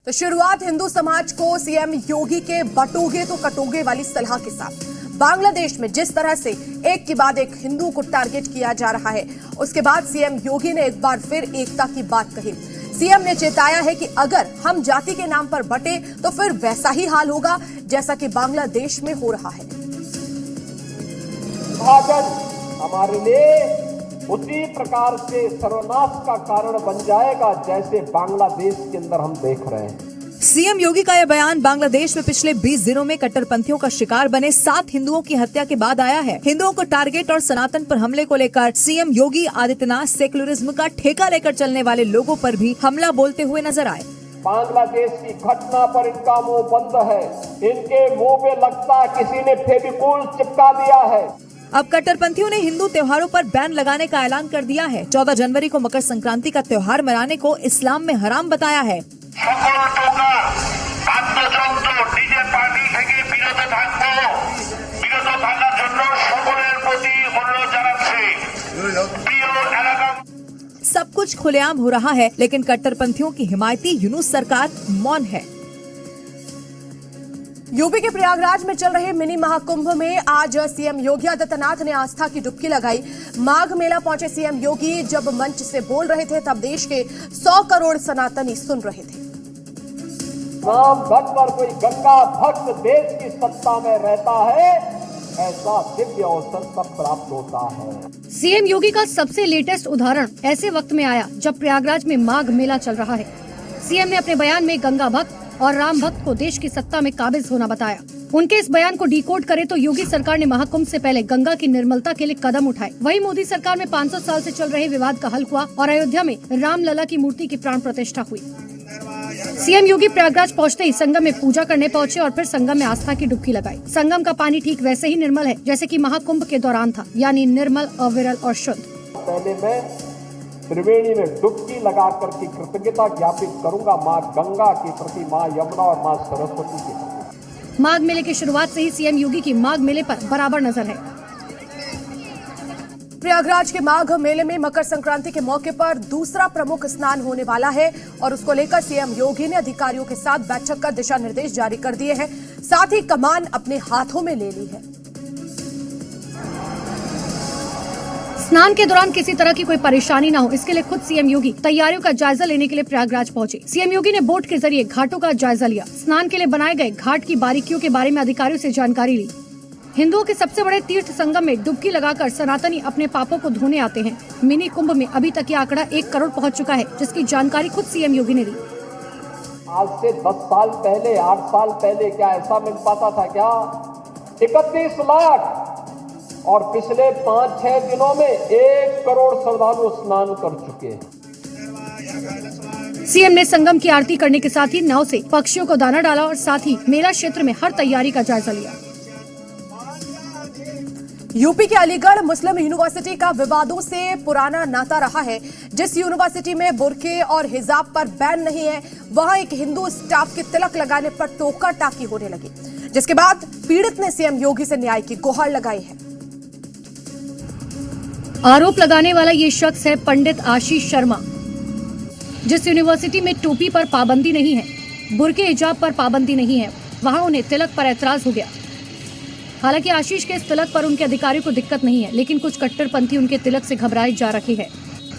तो शुरुआत हिंदू समाज को सीएम योगी के बटोगे तो कटोगे वाली सलाह के साथ। बांग्लादेश में जिस तरह से एक के बाद एक हिंदू को टारगेट किया जा रहा है, उसके बाद सीएम योगी ने एक बार फिर एकता की बात कही। सीएम ने चेताया है कि अगर हम जाति के नाम पर बटे तो फिर वैसा ही हाल होगा जैसा कि बांग्लादेश में हो रहा है। हमारे लिए उसी प्रकार से सर्वनाश का कारण बन जाएगा जैसे बांग्लादेश के अंदर हम देख रहे हैं। सीएम योगी का यह बयान बांग्लादेश में पिछले 20 दिनों में कट्टरपंथियों का शिकार बने 7 हिंदुओं की हत्या के बाद आया है। हिंदुओं को टारगेट और सनातन पर हमले को लेकर सीएम योगी आदित्यनाथ सेक्युलरिज्म का ठेका लेकर चलने वाले लोगों पर भी हमला बोलते हुए नजर आए। बांग्लादेश की घटना पर इनका मुंह बंद है, इनके मुंह पे लगता किसी ने फेविकोल चिपका दिया है। अब कट्टरपंथियों ने हिंदू त्योहारों पर बैन लगाने का ऐलान कर दिया है। 14 जनवरी को मकर संक्रांति का त्योहार मनाने को इस्लाम में हराम बताया है। सब कुछ खुलेआम हो रहा है, लेकिन कट्टरपंथियों की हिमायती यूनुस सरकार मौन है। यूपी के प्रयागराज में चल रहे मिनी महाकुंभ में आज सीएम योगी आदित्यनाथ ने आस्था की डुबकी लगाई। माघ मेला पहुंचे सीएम योगी जब मंच से बोल रहे थे तब देश के 100 करोड़ सनातनी सुन रहे थे। राम भक्त और कोई गंगा भक्त देश की सत्ता में रहता है, ऐसा दिव्य अवसर तब प्राप्त होता है। सीएम योगी का सबसे लेटेस्ट उदाहरण ऐसे वक्त में आया जब प्रयागराज में माघ मेला चल रहा है। सीएम ने अपने बयान में गंगा भक्त और राम भक्त को देश की सत्ता में काबिज होना बताया। उनके इस बयान को डिकोड करें तो योगी सरकार ने महाकुंभ से पहले गंगा की निर्मलता के लिए कदम उठाए। वहीं मोदी सरकार में 500 साल से चल रहे विवाद का हल हुआ और अयोध्या में रामलला की मूर्ति की प्राण प्रतिष्ठा हुई। सीएम योगी प्रयागराज पहुंचते ही संगम में पूजा करने पहुंचे और फिर संगम में आस्था की डुबकी लगाई। संगम का पानी ठीक वैसे ही निर्मल है जैसे कि महाकुंभ के दौरान था, यानी निर्मल, अविरल और शुद्ध। पहले मैं त्रिवेणी में डुबकी लगा करके कृतज्ञता ज्ञापित करूंगा माँ गंगा के प्रति, माँ यमुना और माँ सरस्वती के प्रति। माघ मेले की शुरुआत से ही सीएम योगी की माघ मेले पर बराबर नजर है। प्रयागराज के माघ मेले में मकर संक्रांति के मौके पर दूसरा प्रमुख स्नान होने वाला है और उसको लेकर सीएम योगी ने अधिकारियों के साथ बैठक कर दिशा निर्देश जारी कर दिए हैं। साथ ही कमान अपने हाथों में ले ली है। स्नान के दौरान किसी तरह की कोई परेशानी न हो, इसके लिए खुद सीएम योगी तैयारियों का जायजा लेने के लिए प्रयागराज पहुंचे। सीएम योगी ने बोट के जरिए घाटों का जायजा लिया। स्नान के लिए बनाए गए घाट की बारीकियों के बारे में अधिकारियों से जानकारी ली। हिंदुओं के सबसे बड़े तीर्थ संगम में डुबकी लगाकर सनातनी अपने पापों को धोने आते हैं। मिनी कुंभ में अभी तक ये आंकड़ा 1 करोड़ पहुँच चुका है, जिसकी जानकारी खुद सीएम योगी ने दी। आज से 10 साल पहले, 8 साल पहले क्या ऐसा मिल पाता था क्या? 31 लाख और पिछले 5-6 दिनों में 1 करोड़ श्रद्धालु स्नान कर चुके हैं। सीएम ने संगम की आरती करने के साथ ही नाव से पक्षियों को दाना डाला और साथ ही मेला क्षेत्र में हर तैयारी का जायजा लिया। यूपी के अलीगढ़ मुस्लिम यूनिवर्सिटी का विवादों से पुराना नाता रहा है। जिस यूनिवर्सिटी में बुर्के और हिजाब पर बैन नहीं है, वहां एक हिंदू स्टाफ के तिलक लगाने पर टोका टाकी होने लगी, जिसके बाद पीड़ित ने सीएम योगी से न्याय की गुहार लगाई है। आरोप लगाने वाला ये शख्स है पंडित आशीष शर्मा। जिस यूनिवर्सिटी में टोपी पर पाबंदी नहीं है, बुर्के हिजाब पर पाबंदी नहीं है, वहां उन्हें तिलक पर ऐतराज हो गया। हालांकि आशीष के इस तिलक पर उनके अधिकारियों को दिक्कत नहीं है, लेकिन कुछ कट्टरपंथी उनके तिलक से घबराए जा रहे हैं।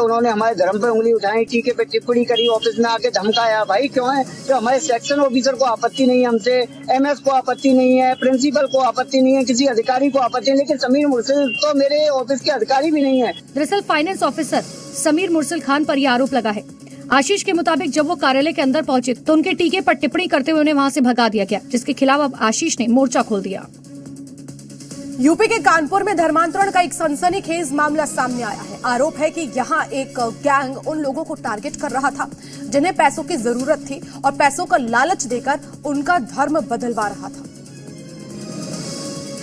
उन्होंने हमारे धर्म पे उंगली उठाई, टीके पे टिप्पणी करी, ऑफिस में आके धमकाया। भाई क्यों है? तो हमारे सेक्शन ऑफिसर को आपत्ति नहीं है, हमसे एमएस को आपत्ति नहीं है, प्रिंसिपल को आपत्ति नहीं है, किसी अधिकारी को आपत्ति नहीं, लेकिन समीर मुर्सिल तो मेरे ऑफिस के अधिकारी भी नहीं है। दरअसल फाइनेंस ऑफिसर समीर मुर्सिल खान पर यह आरोप लगा है। आशीष के मुताबिक जब वो कार्यालय के अंदर पहुंचे तो उनके टीके पर टिप्पणी करते हुए उन्हें वहां से भगा दिया गया, जिसके खिलाफ अब आशीष ने मोर्चा खोल दिया। यूपी के कानपुर में धर्मांतरण का एक सनसनीखेज मामला सामने आया है। आरोप है कि यहां एक गैंग उन लोगों को टारगेट कर रहा था जिन्हें पैसों की जरूरत थी और पैसों का लालच देकर उनका धर्म बदलवा रहा था।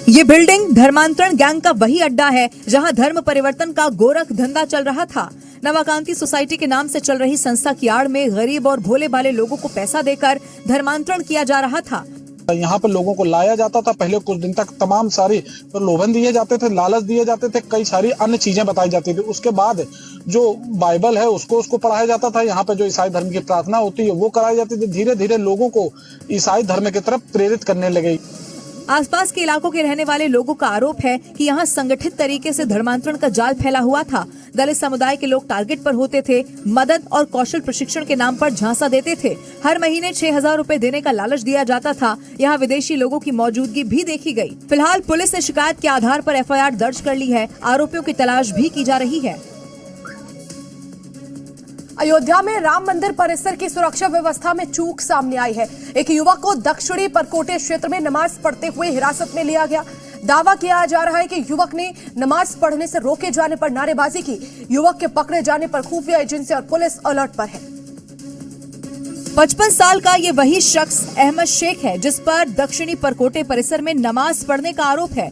ये बिल्डिंग धर्मांतरण गैंग का वही अड्डा है जहां धर्म परिवर्तन का गोरख धंधा चल रहा था। नवाकांति सोसाइटी के नाम से चल रही संस्था की आड़ में गरीब और भोले भाले लोगों को पैसा देकर धर्मांतरण किया जा रहा था। यहाँ पर लोगों को लाया जाता था, पहले कुछ दिन तक तमाम सारी प्रलोभन दिए जाते थे, लालच दिए जाते थे, कई सारी अन्य चीजें बताई जाती थी। उसके बाद जो बाइबल है उसको पढ़ाया जाता था। यहाँ पे जो ईसाई धर्म की प्रार्थना होती है वो कराई जाती थी। धीरे धीरे लोगों को ईसाई धर्म की तरफ प्रेरित करने लगे। आसपास के इलाकों के रहने वाले लोगों का आरोप है कि यहाँ संगठित तरीके से धर्मांतरण का जाल फैला हुआ था। दलित समुदाय के लोग टारगेट पर होते थे, मदद और कौशल प्रशिक्षण के नाम पर झांसा देते थे। हर महीने 6,000 रुपए देने का लालच दिया जाता था। यहाँ विदेशी लोगों की मौजूदगी भी देखी गई। फिलहाल पुलिस ने शिकायत के आधार पर FIR दर्ज कर ली है। आरोपियों की तलाश भी की जा रही है। अयोध्या में राम मंदिर परिसर की सुरक्षा व्यवस्था में चूक सामने आई है। एक युवक को दक्षिणी परकोटे क्षेत्र में नमाज पढ़ते हुए हिरासत में लिया गया। दावा किया जा रहा है कि युवक ने नमाज पढ़ने से रोके जाने पर नारेबाजी की। युवक के पकड़े जाने पर खुफिया एजेंसी और पुलिस अलर्ट पर है। 55 साल का ये वही शख्स अहमद शेख है जिस पर दक्षिणी परकोटे परिसर में नमाज पढ़ने का आरोप है।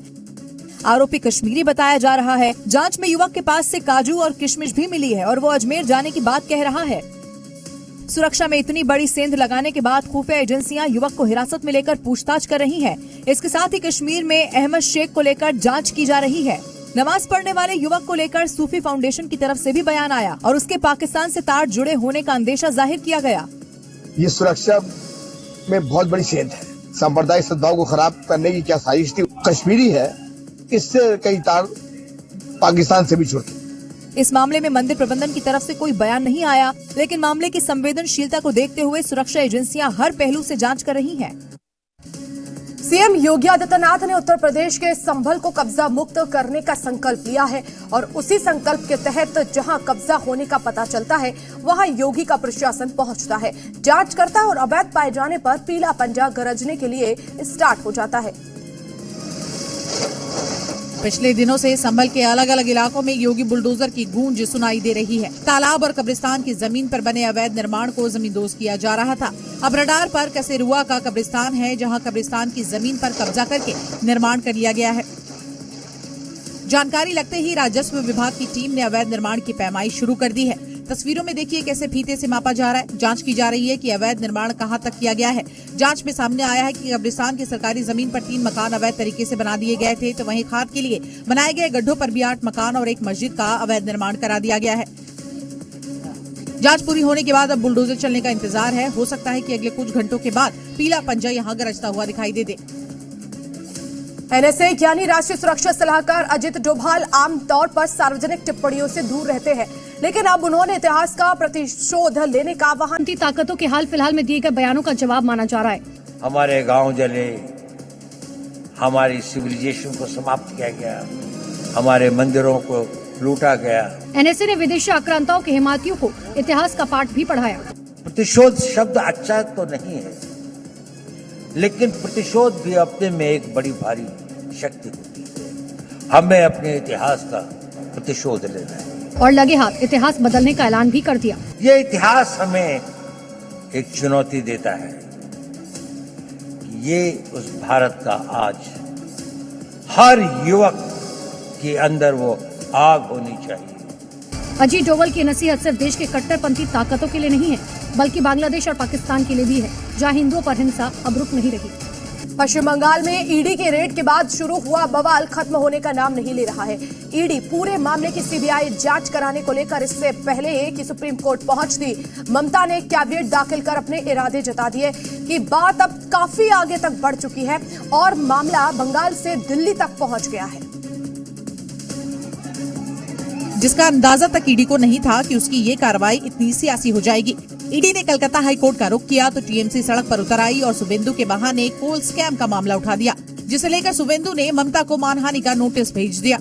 आरोपी कश्मीरी बताया जा रहा है। जांच में युवक के पास से काजू और किशमिश भी मिली है और वो अजमेर जाने की बात कह रहा है। सुरक्षा में इतनी बड़ी सेंध लगाने के बाद खुफिया एजेंसियां युवक को हिरासत में लेकर पूछताछ कर रही हैं। इसके साथ ही कश्मीर में अहमद शेख को लेकर जांच की जा रही है। नमाज पढ़ने वाले युवक को लेकर सूफी फाउंडेशन की तरफ से भी बयान आया और उसके पाकिस्तान से तार जुड़े होने का अंदेशा जाहिर किया गया। ये सुरक्षा में बहुत बड़ी सेंध है। सांप्रदायिक सद्भाव को खराब करने की क्या साजिश थी? कश्मीरी है, इससे कई तार पाकिस्तान से भी जुड़ते। इस मामले में मंदिर प्रबंधन की तरफ से कोई बयान नहीं आया, लेकिन मामले की संवेदनशीलता को देखते हुए सुरक्षा एजेंसियां हर पहलू से जांच कर रही हैं। सीएम योगी आदित्यनाथ ने उत्तर प्रदेश के संभल को कब्जा मुक्त करने का संकल्प लिया है और उसी संकल्प के तहत जहां कब्जा होने का पता चलता है वहां योगी का प्रशासन पहुंचता है, जांच करता है और अवैध पाए जाने पर पीला पंजा गरजने के लिए स्टार्ट हो जाता है। पिछले दिनों से संभल के अलग अलग इलाकों में योगी बुलडोजर की गूंज सुनाई दे रही है। तालाब और कब्रिस्तान की जमीन पर बने अवैध निर्माण को जमींदोज किया जा रहा था। अब रडार पर कसेरुआ का कब्रिस्तान है, जहां कब्रिस्तान की जमीन पर कब्जा करके निर्माण कर लिया गया है। जानकारी लगते ही राजस्व विभाग की टीम ने अवैध निर्माण की पैमाई शुरू कर दी है। तस्वीरों में देखिए कैसे फीते से मापा जा रहा है। जांच की जा रही है कि अवैध निर्माण कहां तक किया गया है। जांच में सामने आया है कि कब्रिस्तान की सरकारी जमीन पर 3 मकान अवैध तरीके से बना दिए गए थे, तो वहीं खाद के लिए बनाए गए गड्ढों पर भी 8 मकान और एक मस्जिद का अवैध निर्माण करा दिया गया है। जांच पूरी होने के बाद अब बुलडोजर चलने का इंतजार है। हो सकता है कि अगले कुछ घंटों के बाद पीला पंजा यहां गरजता हुआ दिखाई दे। NSA यानी राष्ट्रीय सुरक्षा सलाहकार अजित डोभाल आमतौर पर सार्वजनिक टिप्पणियों से दूर रहते हैं, लेकिन अब उन्होंने इतिहास का प्रतिशोध लेने का आह्वान। ताकतों के हाल फिलहाल में दिए गए बयानों का जवाब माना जा रहा है। हमारे गांव जले, हमारी सिविलाइजेशन को समाप्त किया गया, हमारे मंदिरों को लूटा गया। NSA ने विदेशी आक्रांताओं के हिमायतियों को इतिहास का पाठ भी पढ़ाया। प्रतिशोध शब्द अच्छा तो नहीं है, लेकिन प्रतिशोध भी अपने में एक बड़ी भारी शक्ति होती है। हमें अपने इतिहास का प्रतिशोध लेना है और लगे हाथ इतिहास बदलने का ऐलान भी कर दिया। ये इतिहास हमें एक चुनौती देता है कि ये उस भारत का आज हर युवक के अंदर वो आग होनी चाहिए। अजीत डोभाल की नसीहत सिर्फ देश के कट्टरपंथी ताकतों के लिए नहीं है, बल्कि बांग्लादेश और पाकिस्तान के लिए भी है, जहां हिंदुओं पर हिंसा अब रुक नहीं रही। पश्चिम बंगाल में ईडी के रेड के बाद शुरू हुआ बवाल खत्म होने का नाम नहीं ले रहा है। ईडी पूरे मामले की सीबीआई जांच कराने को लेकर इससे पहले कि सुप्रीम कोर्ट पहुंचती, ममता ने कैविएट दाखिल कर अपने इरादे जता दिए कि बात अब काफी आगे तक बढ़ चुकी है और मामला बंगाल से दिल्ली तक पहुंच गया है, जिसका अंदाजा तक ईडी को नहीं था कि उसकी ये कार्रवाई इतनी सियासी हो जाएगी। ईडी ने कलकत्ता हाईकोर्ट का रुख किया तो टीएमसी सड़क पर उतर आई और शुभेंदु के बहाने कोल स्कैम का मामला उठा दिया, जिसे लेकर शुभेंदु ने ममता को मानहानि का नोटिस भेज दिया।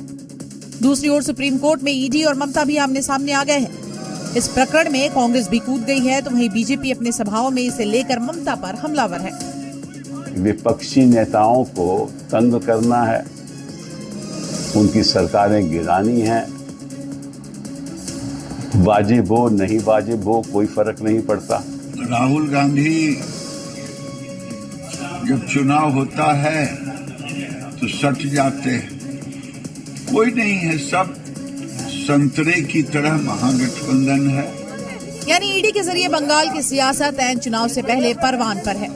दूसरी ओर सुप्रीम कोर्ट में ईडी और ममता भी आमने सामने आ गए हैं। इस प्रकरण में कांग्रेस भी कूद गई है, तो वहीं बीजेपी अपने सभाओं में इसे लेकर ममता पर हमलावर है। विपक्षी नेताओं को तंग करना है, उनकी सरकारें गिरानी है, वाजिब हो नहीं वाजिब हो कोई फर्क नहीं पड़ता। राहुल गांधी जब चुनाव होता है तो सट जाते हैं, कोई नहीं है, सब संतरे की तरह महागठबंधन है। यानी ईडी के जरिए बंगाल की सियासत ऐन चुनाव से पहले परवान पर है।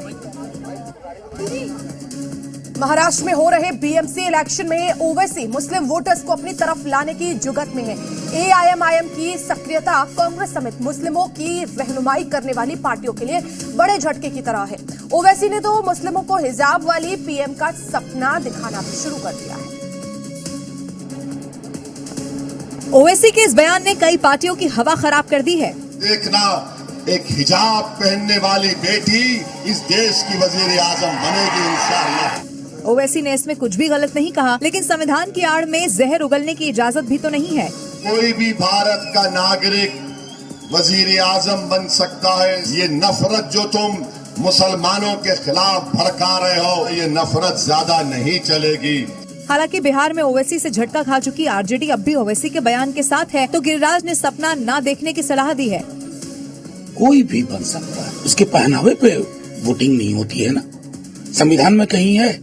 महाराष्ट्र में हो रहे बीएमसी इलेक्शन में ओवैसी मुस्लिम वोटर्स को अपनी तरफ लाने की जुगत में है। एआईएमआईएम की सक्रियता कांग्रेस समेत मुस्लिमों की रहनुमाई करने वाली पार्टियों के लिए बड़े झटके की तरह है। ओवैसी ने तो मुस्लिमों को हिजाब वाली पीएम का सपना दिखाना भी शुरू कर दिया है। ओवैसी के इस बयान ने कई पार्टियों की हवा खराब कर दी है। देखना, एक हिजाब पहनने वाली बेटी इस देश की वजीर आजम बनेगी इंशाअल्लाह। ओवैसी ने इसमें कुछ भी गलत नहीं कहा, लेकिन संविधान की आड़ में जहर उगलने की इजाजत भी तो नहीं है। कोई भी भारत का नागरिक वजीर आजम बन सकता है। ये नफरत जो तुम मुसलमानों के खिलाफ भड़का रहे हो, ये नफरत ज्यादा नहीं चलेगी। हालांकि बिहार में ओवैसी से झटका खा चुकी आरजेडी अब भी ओवैसी के बयान के साथ है, तो गिरिराज ने सपना ना देखने की सलाह दी है। कोई भी बन सकता है, उसके पहनावे पे वोटिंग नहीं होती है ना। संविधान में कहीं है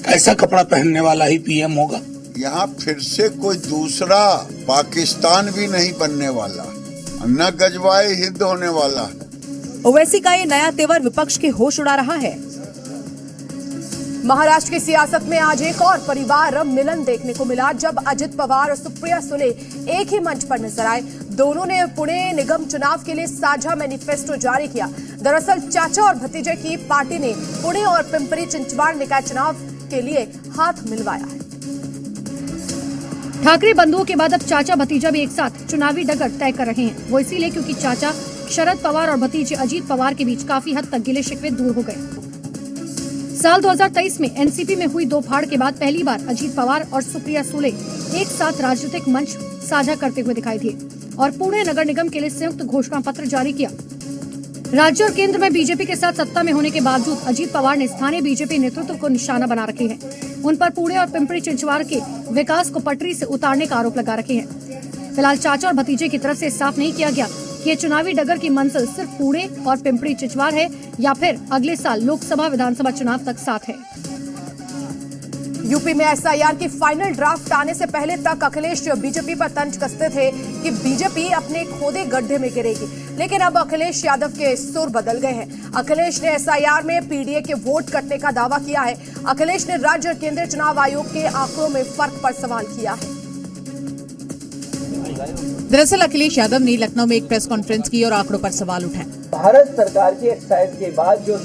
ऐसा कपड़ा पहनने वाला ही पीएम होगा। यहाँ फिर से कोई दूसरा पाकिस्तान भी नहीं बनने वाला, न गजवाए हिंद होने वाला। ओवैसी का ये नया तेवर विपक्ष के होश उड़ा रहा है। महाराष्ट्र की सियासत में आज एक और परिवार मिलन देखने को मिला, जब अजित पवार और सुप्रिया सुले एक ही मंच पर नजर आए। दोनों ने पुणे निगम चुनाव के लिए साझा मैनिफेस्टो जारी किया। दरअसल चाचा और भतीजे की पार्टी ने पुणे और पिंपरी चिंचवाड़ निकाय चुनाव के लिए हाथ मिलवाया है। ठाकरे बंधुओं के बाद अब चाचा भतीजा भी एक साथ चुनावी डगर तय कर रहे हैं। वो इसीलिए क्योंकि चाचा शरद पवार और भतीजे अजीत पवार के बीच काफी हद तक गिले शिकवे दूर हो गए। साल 2023 में एनसीपी में हुई दो फाड़ के बाद पहली बार अजीत पवार और सुप्रिया सुले एक साथ राजनीतिक मंच साझा करते हुए दिखाई दिए और पुणे नगर निगम के लिए संयुक्त घोषणा पत्र जारी किया। राज्य और केंद्र में बीजेपी के साथ सत्ता में होने के बावजूद अजीत पवार ने स्थानीय बीजेपी नेतृत्व को निशाना बना रखे हैं। उन पर पुणे और पिंपरी चिंचवाड़ के विकास को पटरी से उतारने का आरोप लगा रखे हैं। फिलहाल चाचा और भतीजे की तरफ से साफ नहीं किया गया कि ये चुनावी डगर की मंजिल सिर्फ पुणे और पिंपरी चिंचवाड़ है या फिर अगले साल लोकसभा विधानसभा चुनाव तक साथ है। यूपी में एसआईआर की फाइनल ड्राफ्ट आने से पहले तक अखिलेश बीजेपी पर तंज कसते थे कि बीजेपी अपने खोदे गड्ढे में गिरेगी, लेकिन अब अखिलेश यादव के सुर बदल गए हैं। अखिलेश ने एसआईआर में पीडीए के वोट कटने का दावा किया है। अखिलेश ने राज्य और केंद्रीय चुनाव आयोग के आंकड़ों में फर्क पर सवाल किया है। दरअसल अखिलेश यादव ने लखनऊ में एक प्रेस कॉन्फ्रेंस की और आंकड़ों पर सवाल उठाए। भारत सरकार की एक्साइज के बाद जो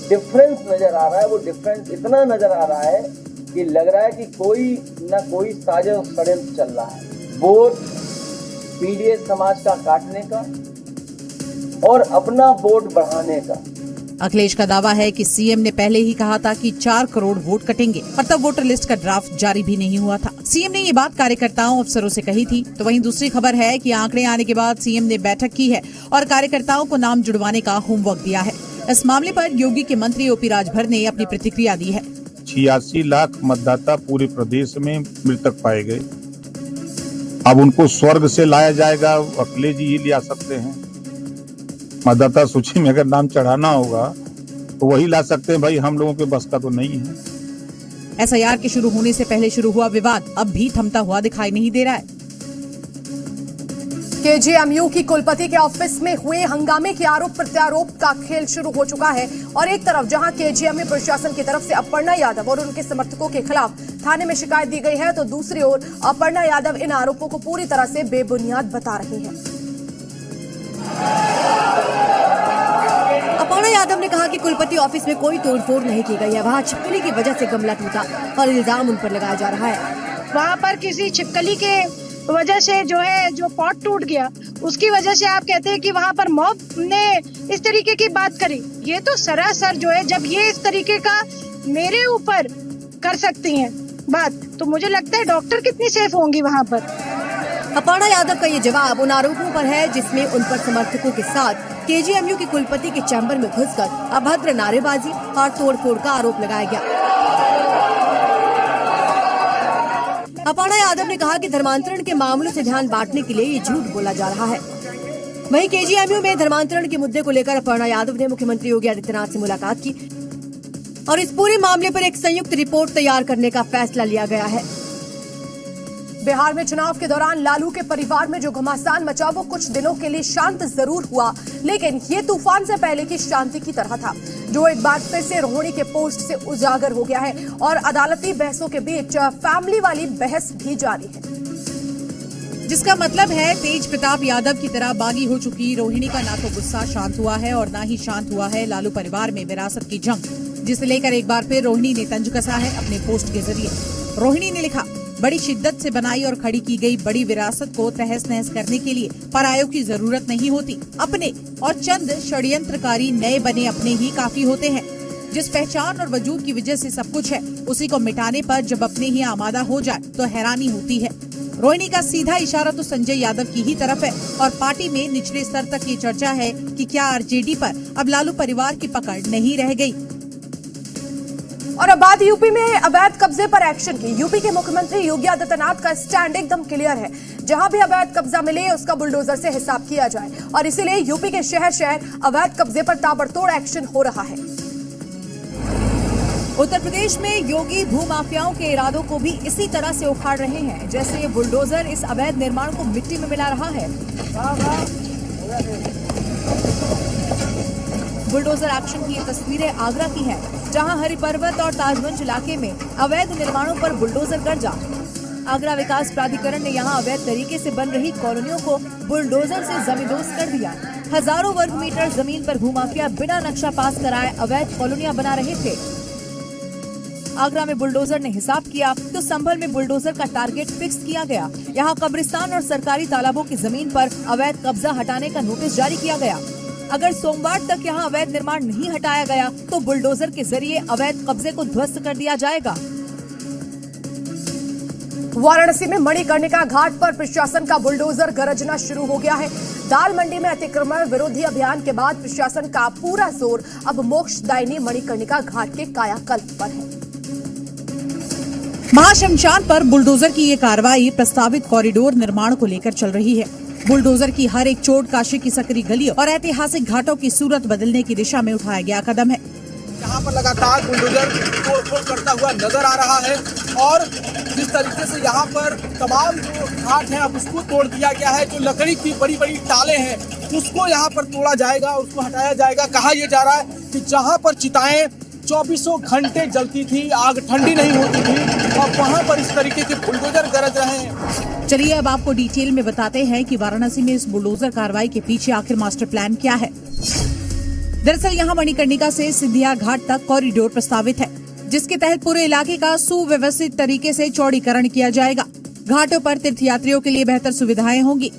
डिफरेंस नजर आ रहा है, वो डिफरेंस इतना नजर आ रहा है कि लग रहा है कि कोई न कोई साजिश षड्यंत्र चल रहा है। वोट पीडीए समाज का काटने का और अपना वोट बढ़ाने का। अखिलेश का दावा है कि सीएम ने पहले ही कहा था कि 4 करोड़ वोट कटेंगे और तब वोटर लिस्ट का ड्राफ्ट जारी भी नहीं हुआ था। सीएम ने ये बात कार्यकर्ताओं अफसरों से कही थी। तो वहीं दूसरी खबर है कि आंकड़े आने के बाद सीएम ने बैठक की है और कार्यकर्ताओं को नाम जुड़वाने का होमवर्क दिया है। इस मामले पर योगी के मंत्री ओपी राजभर ने अपनी प्रतिक्रिया दी है। 86 लाख मतदाता पूरे प्रदेश में मृतक पाए गए। अब उनको स्वर्ग से लाया जाएगा, अखिलेश जी ही ला सकते हैं। मतदाता सूची में अगर नाम चढ़ाना होगा तो वही ला सकते हैं भाई, हम लोगों के बस का तो नहीं है। एसआईआर के शुरू होने से पहले शुरू हुआ विवाद अब भी थमता हुआ दिखाई नहीं दे रहा है। केजीएमयू की कुलपति के ऑफिस में हुए हंगामे के आरोप प्रत्यारोप का खेल शुरू हो चुका है और एक तरफ जहां केजीएमयू प्रशासन की तरफ से अपर्णा यादव और उनके समर्थकों के खिलाफ थाने में शिकायत दी गई है, तो दूसरी ओर अपर्णा यादव इन आरोपों को पूरी तरह से बेबुनियाद बता रही हैं। अपर्णा यादव ने कहा कि कुलपति ऑफिस में कोई तोड़फोड़ नहीं की गई है। वहाँ छिपकली की वजह से गमला टूटा और इल्जाम उन पर लगाया जा रहा है। वहाँ पर किसी छिपकली के वजह से जो पॉट टूट गया, उसकी वजह से आप कहते हैं कि वहाँ पर मॉब ने इस तरीके की बात करी। ये तो सरासर जब ये इस तरीके का मेरे ऊपर कर सकती हैं बात, तो मुझे लगता है डॉक्टर कितनी सेफ होंगी वहाँ पर। अपर्णा यादव का ये जवाब उन आरोपों पर है जिसमें उन पर समर्थकों के साथ केजीएमयू की कुलपति के चैम्बर में घुसकर अभद्र नारेबाजी और तोड़फोड़ का आरोप लगाया गया। अपर्णा यादव ने कहा कि धर्मांतरण के मामलों से ध्यान बांटने के लिए ये झूठ बोला जा रहा है। वहीं केजीएमयू में धर्मांतरण के मुद्दे को लेकर अपर्णा यादव ने मुख्यमंत्री योगी आदित्यनाथ से मुलाकात की और इस पूरे मामले पर एक संयुक्त रिपोर्ट तैयार करने का फैसला लिया गया है। बिहार में चुनाव के दौरान लालू के परिवार में जो घमासान मचा वो कुछ दिनों के लिए शांत जरूर हुआ, लेकिन ये तूफान से पहले की शांति की तरह था। जो एक बार फिर से रोहिणी के पोस्ट से उजागर हो गया है और अदालती बहसों के बीच फैमिली वाली बहस भी जारी है, जिसका मतलब है तेज प्रताप यादव की तरह बागी हो चुकी रोहिणी का ना तो गुस्सा शांत हुआ है और ना ही शांत हुआ है लालू परिवार में विरासत की जंग, जिसे लेकर एक बार फिर रोहिणी ने तंज कसा है अपने पोस्ट के जरिए। रोहिणी ने लिखा, बड़ी शिद्दत से बनाई और खड़ी की गई बड़ी विरासत को तहस नहस करने के लिए परायों की जरूरत नहीं होती, अपने और चंद षड्यंत्रकारी नए बने अपने ही काफी होते हैं। जिस पहचान और वजूद की वजह से सब कुछ है, उसी को मिटाने पर जब अपने ही आमादा हो जाए तो हैरानी होती है। रोहिणी का सीधा इशारा तो संजय यादव की ही तरफ है और पार्टी में निचले स्तर तक ये चर्चा है कि क्या आरजेडी पर अब लालू परिवार की पकड़ नहीं रह गई। और अब बात यूपी में अवैध कब्जे पर एक्शन की। यूपी के मुख्यमंत्री योगी आदित्यनाथ का स्टैंड एकदम क्लियर है, जहां भी अवैध कब्जा मिले उसका बुलडोजर से हिसाब किया जाए और इसीलिए यूपी के शहर शहर अवैध कब्जे पर ताबड़तोड़ एक्शन हो रहा है। उत्तर प्रदेश में योगी भूमाफियाओं के इरादों को भी इसी तरह से उखाड़ रहे हैं, जैसे ये बुलडोजर इस अवैध निर्माण को मिट्टी में मिला रहा है। बुलडोजर एक्शन की ये तस्वीरें आगरा की हैं, जहां हरिपर्वत और ताजगंज इलाके में अवैध निर्माणों पर बुलडोजर गर्जा। आगरा विकास प्राधिकरण ने यहां अवैध तरीके से बन रही कॉलोनियों को बुलडोजर से जमींदोज कर दिया। हजारों वर्ग मीटर जमीन पर भूमाफिया बिना नक्शा पास कराए अवैध कॉलोनियां बना रहे थे। आगरा में बुलडोजर ने हिसाब किया तो संभल में बुलडोजर का टारगेट फिक्स किया गया। यहाँ कब्रिस्तान और सरकारी तालाबों की जमीन पर अवैध कब्जा हटाने का नोटिस जारी किया गया। अगर सोमवार तक यहाँ अवैध निर्माण नहीं हटाया गया तो बुलडोजर के जरिए अवैध कब्जे को ध्वस्त कर दिया जाएगा। वाराणसी में मणिकर्णिका घाट पर प्रशासन का बुलडोजर गरजना शुरू हो गया है। दाल मंडी में अतिक्रमण विरोधी अभियान के बाद प्रशासन का पूरा जोर अब मोक्षदायिनी मणिकर्णिका घाट के कायाकल्प पर है। महाशमशान पर बुलडोजर की ये कार्रवाई प्रस्तावित कॉरिडोर निर्माण को लेकर चल रही है। बुलडोजर की हर एक चोट काशी की सकरी गलियों और ऐतिहासिक घाटों की सूरत बदलने की दिशा में उठाया गया कदम है। यहाँ पर लगातार बुलडोजर तोड़फोड़ करता हुआ नजर आ रहा है और जिस तरीके से यहाँ पर तमाम जो घाट है अब उसको तोड़ दिया गया है। जो लकड़ी की बड़ी बड़ी टालें हैं उसको यहाँ पर तोड़ा जाएगा, उसको हटाया जाएगा। कहा यह जा रहा है कि जहाँ पर चिताएं 24 घंटे जलती थी, आग ठंडी नहीं होती थी, और वहाँ पर इस तरीके के बुलडोजर गरज रहे हैं। चलिए अब आपको डिटेल में बताते हैं कि वाराणसी में इस बुलडोजर कार्रवाई के पीछे आखिर मास्टर प्लान क्या है। दरअसल यहाँ मणिकर्णिका से सिंधिया घाट तक कॉरिडोर प्रस्तावित है, जिसके तहत पूरे इलाके का सुव्यवस्थित तरीके से चौड़ीकरण किया जाएगा। घाटों पर तीर्थयात्रियों के लिए बेहतर सुविधाएं होंगी।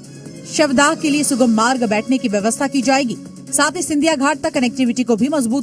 शवदाह के लिए सुगम मार्ग बैठने की व्यवस्था की जाएगी। साथ ही सिंधिया घाट तक कनेक्टिविटी को भी मजबूत